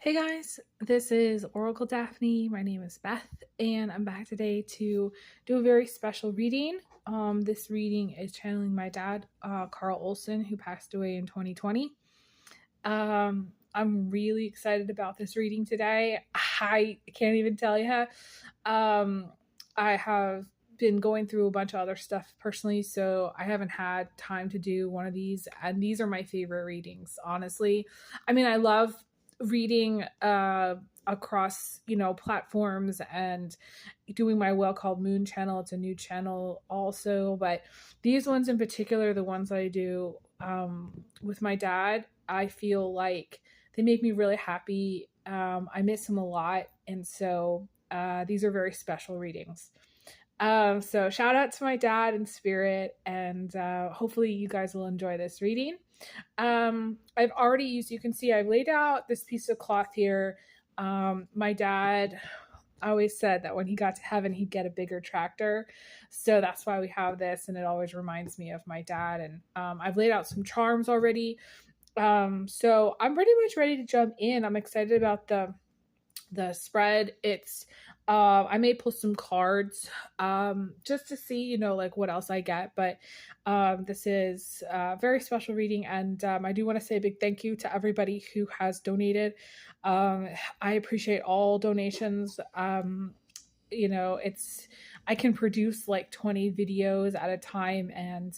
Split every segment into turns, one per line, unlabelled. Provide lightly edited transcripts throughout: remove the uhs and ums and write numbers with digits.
Hey guys, this is OracleDaphne. My name is Beth, and I'm back today to do a very special reading. This reading is channeling my dad, Karl Olson, who passed away in 2020. I'm really excited about this reading today. I can't even tell you. I have been going through a bunch of other stuff personally, so I haven't had time to do one of these, and these are my favorite readings, honestly. I mean, I love reading across platforms and doing my Well Called Moon channel. It's a new channel also, but these ones in particular, the ones I do with my dad, I feel like they make me really happy. I miss him a lot, and so these are very special readings. So shout out to my dad in spirit, and hopefully you guys will enjoy this reading. I've already used, you can see I've laid out this piece of cloth here. My dad always said that when he got to heaven, he'd get a bigger tractor. So that's why we have this, and it always reminds me of my dad. And I've laid out some charms already. So I'm pretty much ready to jump in. I'm excited about the spread. It's I may pull some cards just to see like what else I get, but this is a very special reading, and I do want to say a big thank you to everybody who has donated. I appreciate all donations. It's I can produce like 20 videos at a time and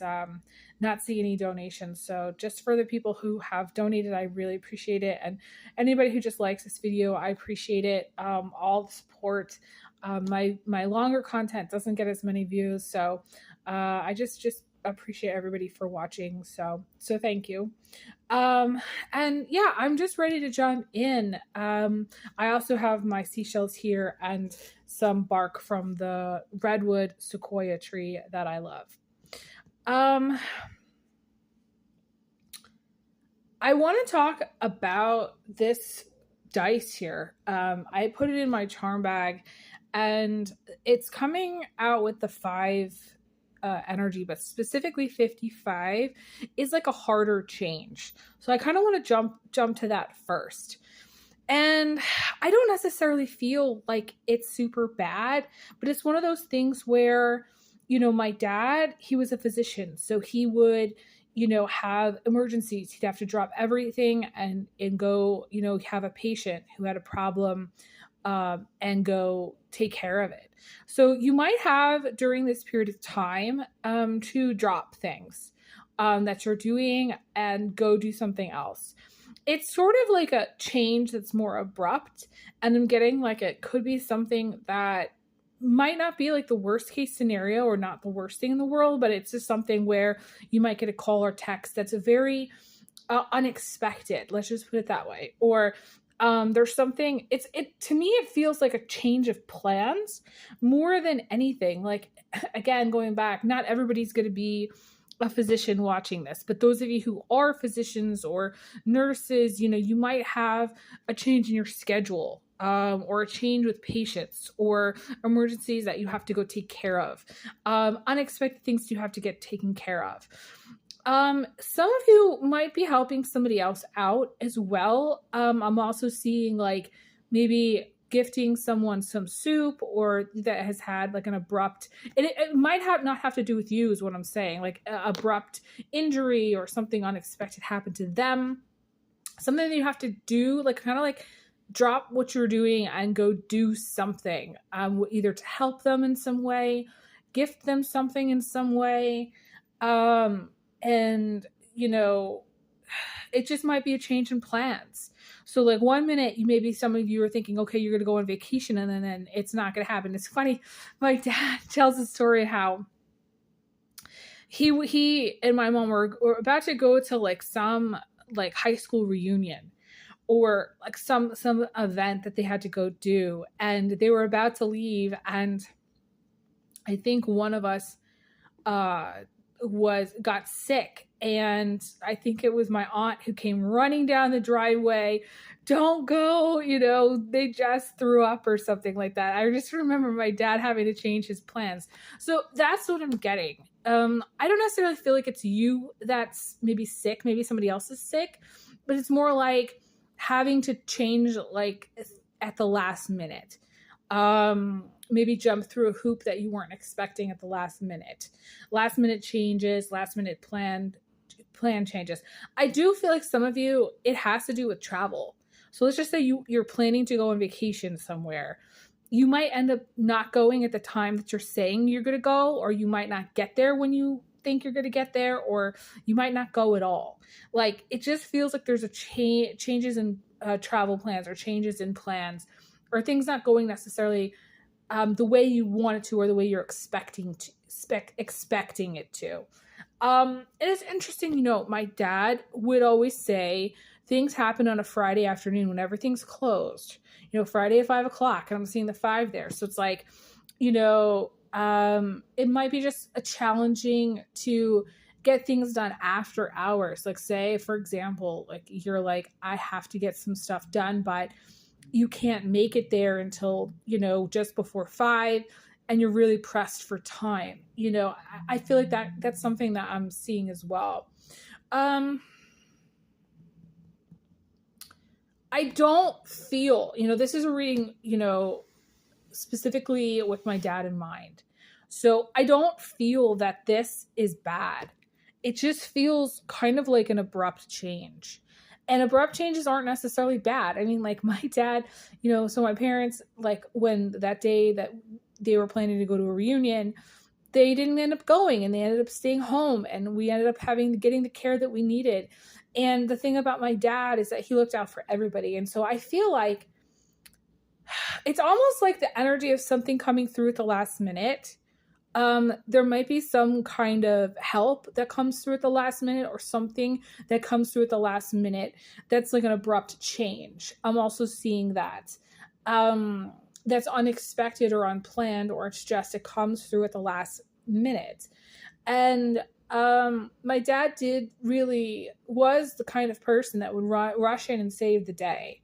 not see any donations. So just for the people who have donated, I really appreciate it. And anybody who just likes this video, I appreciate it. All the support. My longer content doesn't get as many views, so I just appreciate everybody for watching. So thank you. And yeah, I'm just ready to jump in. I also have my seashells here and some bark from the redwood sequoia tree that I love. I want to talk about this dice here. I put it in my charm bag, and it's coming out with the 5 energy, but specifically 55 is like a harder change. So I kind of want to jump to that first. And I don't necessarily feel like it's super bad, but it's one of those things where, my dad, he was a physician, so he would have emergencies. He'd have to drop everything and go, have a patient who had a problem and go take care of it. So you might have during this period of time to drop things that you're doing and go do something else. It's sort of like a change that's more abrupt, and I'm getting like it could be something that might not be like the worst case scenario or not the worst thing in the world, but it's just something where you might get a call or text that's a very unexpected, let's just put it that way. Or there's something, to me it feels like a change of plans more than anything. Like, again, going back, not everybody's going to be a physician watching this, but those of you who are physicians or nurses, you might have a change in your schedule, or a change with patients, or emergencies that you have to go take care of, unexpected things you have to get taken care of. Some of you might be helping somebody else out as well. I'm also seeing like maybe gifting someone some soup, or that has had like an abrupt, it might not have to do with you is what I'm saying, like abrupt injury or something unexpected happened to them, something that you have to do, like kind of like drop what you're doing and go do something, either to help them in some way, gift them something in some way, and it just might be a change in plans. So like one minute some of you are thinking, okay, you're going to go on vacation, and then it's not going to happen. It's funny. My dad tells a story how he and my mom were about to go to like some like high school reunion or like some event that they had to go do, and they were about to leave, and I think one of us got sick, and I think it was my aunt who came running down the driveway. Don't go, they just threw up or something like that. I just remember my dad having to change his plans. So that's what I'm getting. I don't necessarily feel like it's you that's maybe sick, maybe somebody else is sick, but it's more like having to change like at the last minute. Maybe jump through a hoop that you weren't expecting at the last minute. Last minute changes, last minute plan changes. I do feel like some of you, it has to do with travel. So let's just say you're planning to go on vacation somewhere. You might end up not going at the time that you're saying you're going to go, or you might not get there when you think you're going to get there, or you might not go at all. Like, it just feels like there's a changes in travel plans, or changes in plans, or things not going necessarily the way you want it to, or the way you're expecting it to. It is interesting, my dad would always say things happen on a Friday afternoon when everything's closed. Friday at 5:00, and I'm seeing the 5 there. So it's like, it might be just a challenging to get things done after hours. Like, say, for example, like you're like, I have to get some stuff done, but you can't make it there until, just before 5, and you're really pressed for time. I feel like that's something that I'm seeing as well. I don't feel, this is a reading, specifically with my dad in mind. So I don't feel that this is bad. It just feels kind of like an abrupt change. And abrupt changes aren't necessarily bad. I mean, like my dad, so my parents, like when that day that they were planning to go to a reunion, they didn't end up going, and they ended up staying home, and we ended up getting the care that we needed. And the thing about my dad is that he looked out for everybody. And so I feel like it's almost like the energy of something coming through at the last minute. There might be some kind of help that comes through at the last minute, or something that comes through at the last minute that's like an abrupt change. I'm also seeing that. That's unexpected or unplanned, or it's just, it comes through at the last minute. And my dad was the kind of person that would rush in and save the day.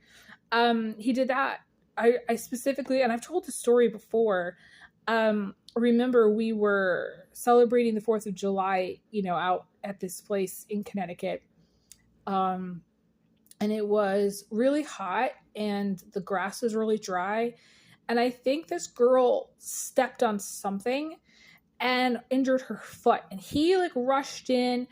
He did that. I specifically, and I've told the story before, remember we were celebrating the 4th of July, out at this place in Connecticut. And it was really hot, and the grass was really dry. And I think this girl stepped on something and injured her foot. And he rushed in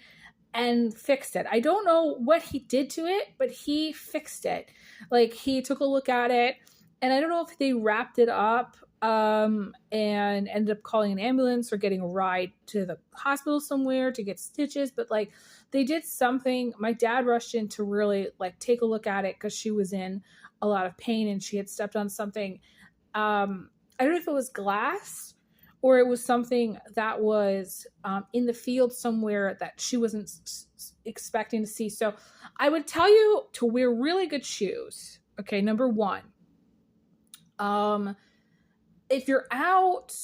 and fixed it. I don't know what he did to it, but he fixed it. Like, he took a look at it, and I don't know if they wrapped it up and ended up calling an ambulance or getting a ride to the hospital somewhere to get stitches. But they did something. My dad rushed in to really take a look at it, because she was in a lot of pain and she had stepped on something. I don't know if it was glass, or it was something that was in the field somewhere that she wasn't expecting to see. So I would tell you to wear really good shoes. Okay, number one. If you're out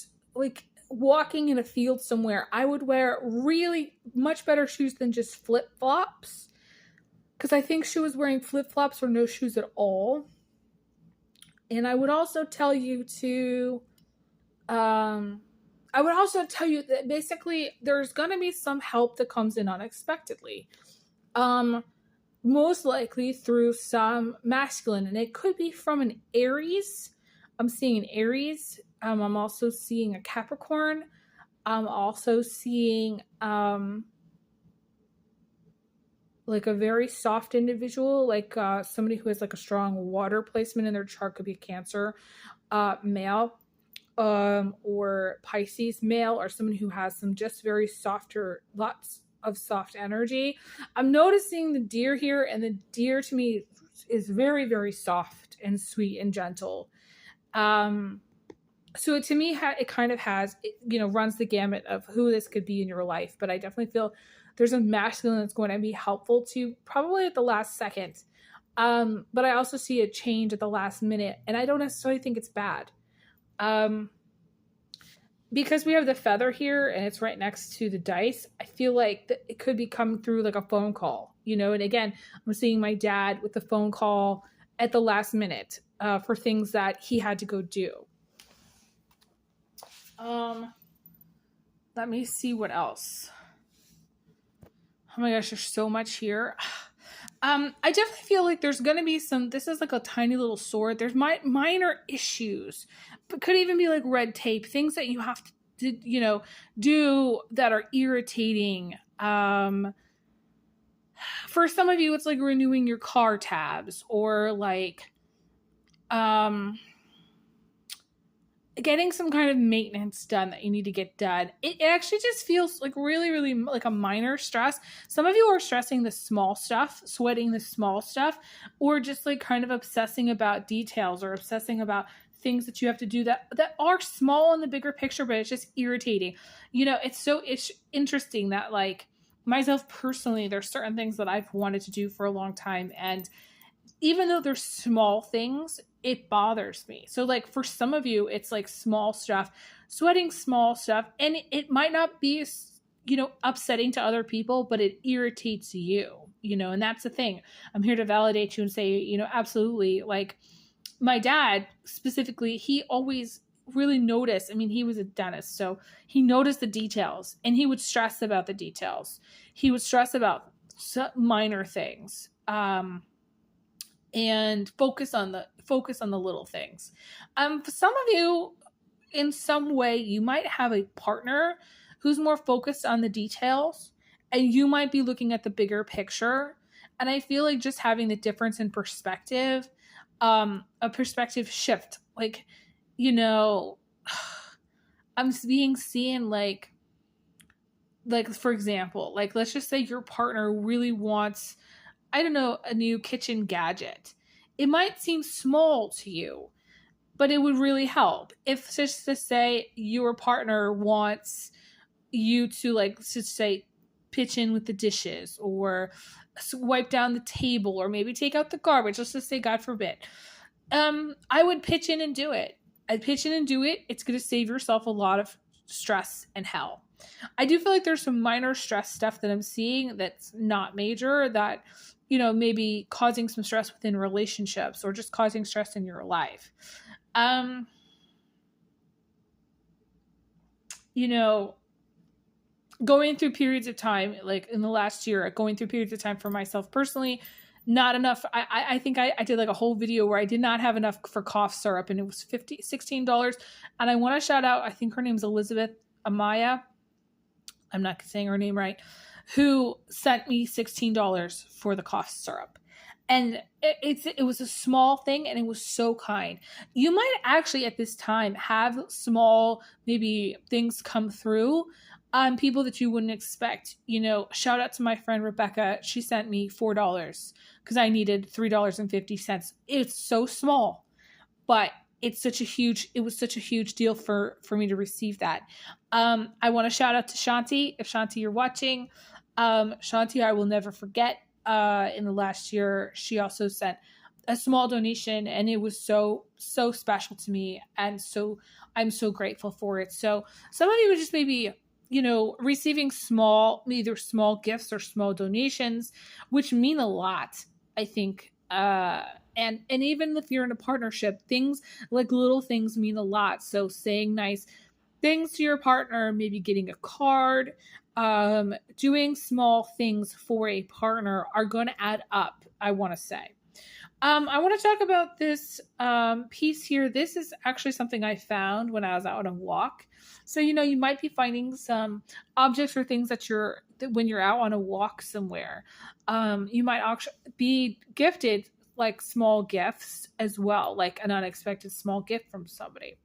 walking in a field somewhere, I would wear really much better shoes than just flip-flops, because I think she was wearing flip-flops or no shoes at all. And I would also tell you that basically there's going to be some help that comes in unexpectedly. Most likely through some masculine, and it could be from an Aries. I'm seeing an Aries. I'm also seeing a Capricorn. I'm also seeing a very soft individual, somebody who has a strong water placement in their chart. Could be a Cancer male, or Pisces male, or someone who has some just very lots of soft energy. I'm noticing the deer here, and the deer to me is very, very soft and sweet and gentle. So to me, it kind of has, runs the gamut of who this could be in your life. But I definitely feel there's a masculine that's going to be helpful to you, probably at the last second. But I also see a change at the last minute, and I don't necessarily think it's bad. Because we have the feather here and it's right next to the dice, I feel like it could be coming through a phone call, and again, I'm seeing my dad with the phone call at the last minute for things that he had to go do. Let me see what else. Oh my gosh, there's so much here. I definitely feel like there's going to be this is like a tiny little sword. There's minor issues, but could even be like red tape, things that you have to, do that are irritating. For some of you, it's like renewing your car tabs, or like, getting some kind of maintenance done that you need to get done. It actually just feels like really, really like a minor stress. Some of you are stressing the small stuff, sweating the small stuff, or just like kind of obsessing about details or obsessing about things that you have to do that are small in the bigger picture, but it's just irritating. It's interesting that, like, myself personally, there's certain things that I've wanted to do for a long time, and even though they're small things, it bothers me. So like for some of you, it's like small stuff, sweating small stuff, and it might not be, upsetting to other people, but it irritates you, and that's the thing. I'm here to validate you and say, absolutely. Like my dad specifically, he always really noticed. I mean, he was a dentist, so he noticed the details, and he would stress about the details. He would stress about minor things. And focus on the little things. For some of you, in some way, you might have a partner who's more focused on the details, and you might be looking at the bigger picture. And I feel like just having the difference in perspective, a perspective shift, like, I'm being seen like for example, like let's just say your partner really wants, I don't know, a new kitchen gadget. It might seem small to you, but it would really help. If, just to say, your partner wants you to, like, just say, pitch in with the dishes, or wipe down the table, or maybe take out the garbage, let's just say, God forbid, I would pitch in and do it. I'd pitch in and do it. It's going to save yourself a lot of stress and hell. I do feel like there's some minor stress stuff that I'm seeing that's not major, that, maybe causing some stress within relationships, or just causing stress in your life. Going through periods of time, like in the last year, going through periods of time for myself personally, not enough. I think I did like a whole video where I did not have enough for cough syrup, and it was $16. And I want to shout out, I think her name's Elizabeth Amaya, I'm not saying her name right, who sent me $16 for the cough syrup. And it was a small thing, and it was so kind. You might actually at this time have small, maybe, things come through on people that you wouldn't expect. Shout out to my friend Rebecca. She sent me $4 because I needed $3.50. It's so small, but it was such a huge deal for me to receive that. I want to shout out to Shanti. If Shanti, you're watching, Shanti, I will never forget. In the last year, she also sent a small donation, and it was so special to me, and so I'm so grateful for it. So some of you would just maybe, receiving either small gifts or small donations, which mean a lot, I think. And even if you're in a partnership, things like little things mean a lot. So saying nice things to your partner, maybe getting a card, doing small things for a partner are going to add up, I want to say. I want to talk about this piece here. This is actually something I found when I was out on a walk. So, you might be finding some objects or things when you're out on a walk somewhere. You might actually be gifted like small gifts as well, like an unexpected small gift from somebody.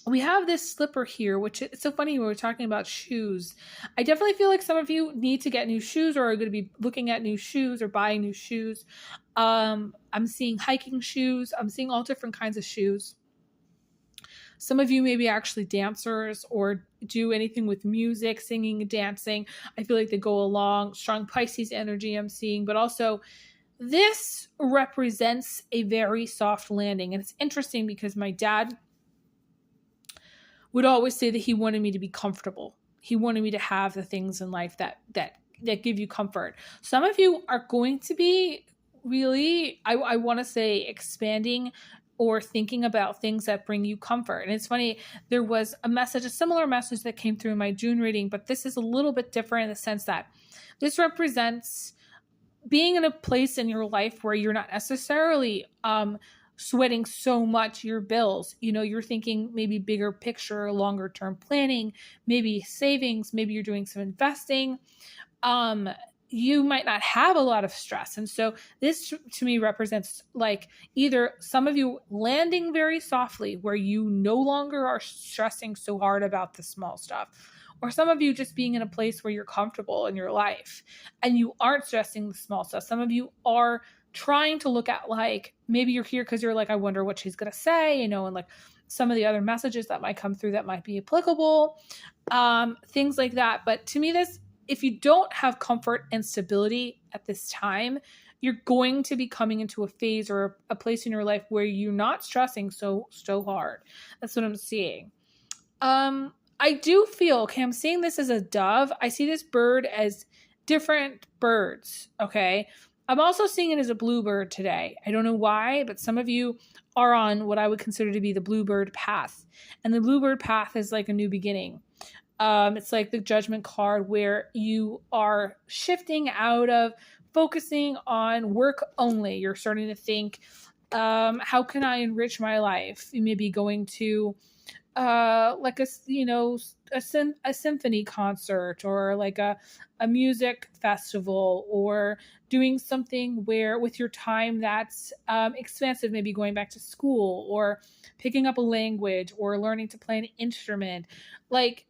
We have this slipper here, which it's so funny when we're talking about shoes. I definitely feel like some of you need to get new shoes, or are going to be looking at new shoes or buying new shoes. I'm seeing hiking shoes. I'm seeing all different kinds of shoes. Some of you may be actually dancers or do anything with music, singing, dancing. I feel like they go along. Strong Pisces energy I'm seeing, but also this represents a very soft landing. And it's interesting because my dad would always say that he wanted me to be comfortable. He wanted me to have the things in life that give you comfort. Some of you are going to be really, I want to say, expanding or thinking about things that bring you comfort. And it's funny, there was a similar message that came through in my June reading, but this is a little bit different in the sense that this represents being in a place in your life where you're not necessarily sweating so much your bills. You're thinking maybe bigger picture, longer term planning, maybe savings, maybe you're doing some investing. You might not have a lot of stress. And so this to me represents like either some of you landing very softly where you no longer are stressing so hard about the small stuff, or some of you just being in a place where you're comfortable in your life and you aren't stressing the small stuff. Some of you are trying to look at, like, maybe you're here because you're like, I wonder what she's going to say, and like some of the other messages that might come through that might be applicable, things like that. But to me, if you don't have comfort and stability at this time, you're going to be coming into a phase or a place in your life where you're not stressing so hard. That's what I'm seeing. I do feel, okay, I'm seeing this as a dove. I see this bird as different birds, okay? I'm also seeing it as a bluebird today. I don't know why, but some of you are on what I would consider to be the bluebird path. And the bluebird path is like a new beginning. It's like the judgment card where you are shifting out of focusing on work only. You're starting to think, how can I enrich my life? You may be going to like a symphony concert, or like a music festival, or doing something where with your time that's expansive, maybe going back to school or picking up a language or learning to play an instrument. Like,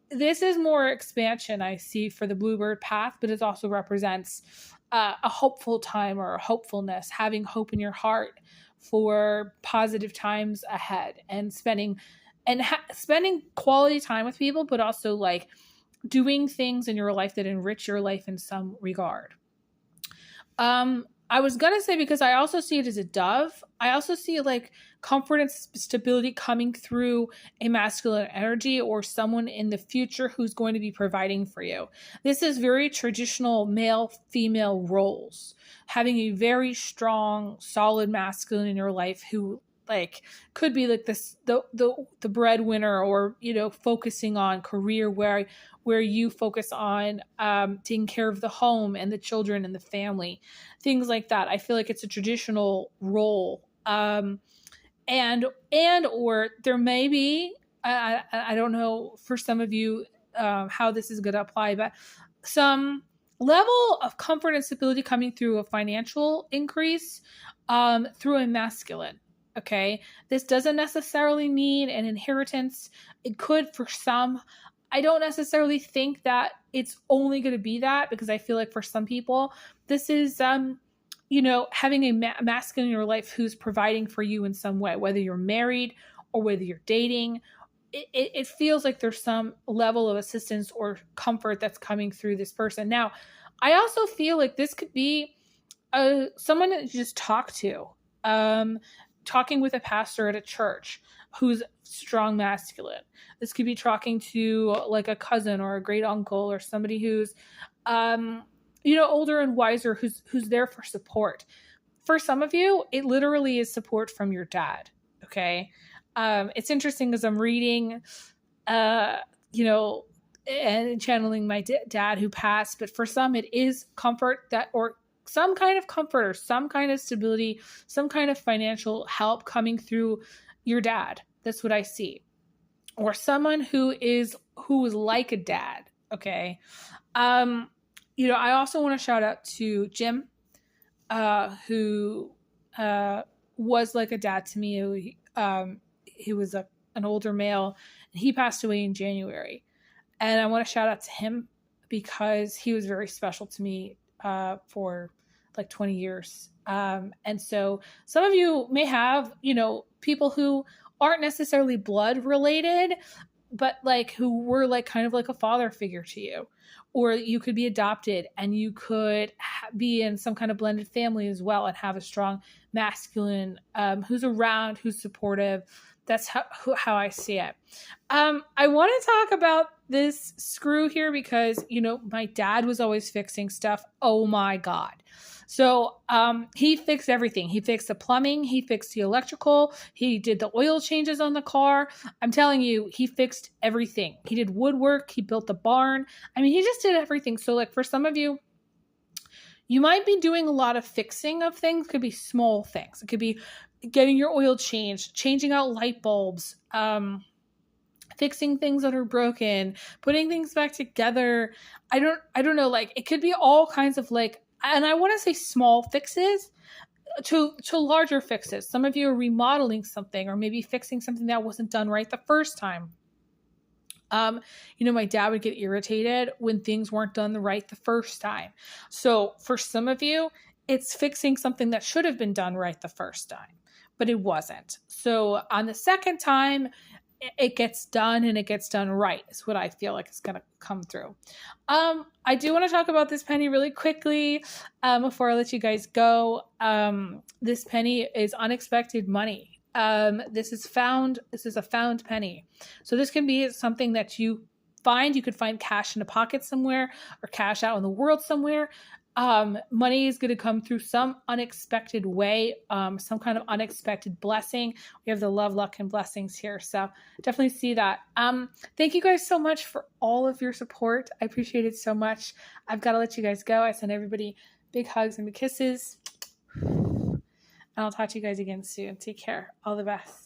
this is more expansion I see for the bluebird path, but it also represents a hopeful time or a hopefulness, having hope in your heart for positive times ahead, and spending quality time with people, but also like doing things in your life that enrich your life in some regard. I was going to say, because I also see it as a dove, I also see like comfort and stability coming through a masculine energy or someone in the future who's going to be providing for you. This is very traditional male-female roles, having a very strong, solid masculine in your life who like could be like this the breadwinner, or focusing on career where you focus on taking care of the home and the children and the family, things like that. I feel like it's a traditional role, and or there may be, I don't know for some of you how this is going to apply, but some level of comfort and stability coming through a financial increase through a masculine. Okay, this doesn't necessarily mean an inheritance. It could for some. I don't necessarily think that it's only going to be that, because I feel like for some people, this is, having a masculine in your life who's providing for you in some way, whether you're married or whether you're dating. It feels like there's some level of assistance or comfort that's coming through this person. Now, I also feel like this could be someone that you just talk to. Talking with a pastor at a church who's strong masculine. This could be talking to like a cousin or a great uncle, or somebody who's, older and wiser, who's there for support. For some of you, it literally is support from your dad. Okay. It's interesting as I'm reading, and channeling my dad who passed, but for some it is comfort or some kind of comfort or some kind of stability, some kind of financial help coming through your dad. That's what I see. Or someone who is like a dad. Okay. I also want to shout out to Jim, who was like a dad to me. He was an older male, and he passed away in January. And I want to shout out to him because he was very special to me for like 20 years. And so some of you may have, people who aren't necessarily blood related, but like who were like kind of like a father figure to you, or you could be adopted and you could be in some kind of blended family as well and have a strong masculine who's around, who's supportive. That's how I see it. I want to talk about this screw here because, my dad was always fixing stuff. Oh my God. So he fixed everything. He fixed the plumbing. He fixed the electrical. He did the oil changes on the car. I'm telling you, he fixed everything. He did woodwork. He built the barn. I mean, he just did everything. So like for some of you, You might be doing a lot of fixing of things. It could be small things. It could be getting your oil changed, changing out light bulbs, fixing things that are broken, putting things back together. I don't know, like it could be all kinds of like, and I want to say small fixes to larger fixes. Some of you are remodeling something or maybe fixing something that wasn't done right the first time. My dad would get irritated when things weren't done right the first time. So for some of you, it's fixing something that should have been done right the first time, but it wasn't. So on the second time, it gets done and it gets done right is what I feel like is going to come through. I do want to talk about this penny really quickly before I let you guys go. This penny is unexpected money. This is a found penny. So this can be something that you find. You could find cash in a pocket somewhere or cash out in the world somewhere. Money is going to come through some unexpected way, some kind of unexpected blessing. We have the love, luck, and blessings here. So definitely see that. Thank you guys so much for all of your support. I appreciate it so much. I've got to let you guys go. I send everybody big hugs and big kisses. And I'll talk to you guys again soon. Take care. All the best.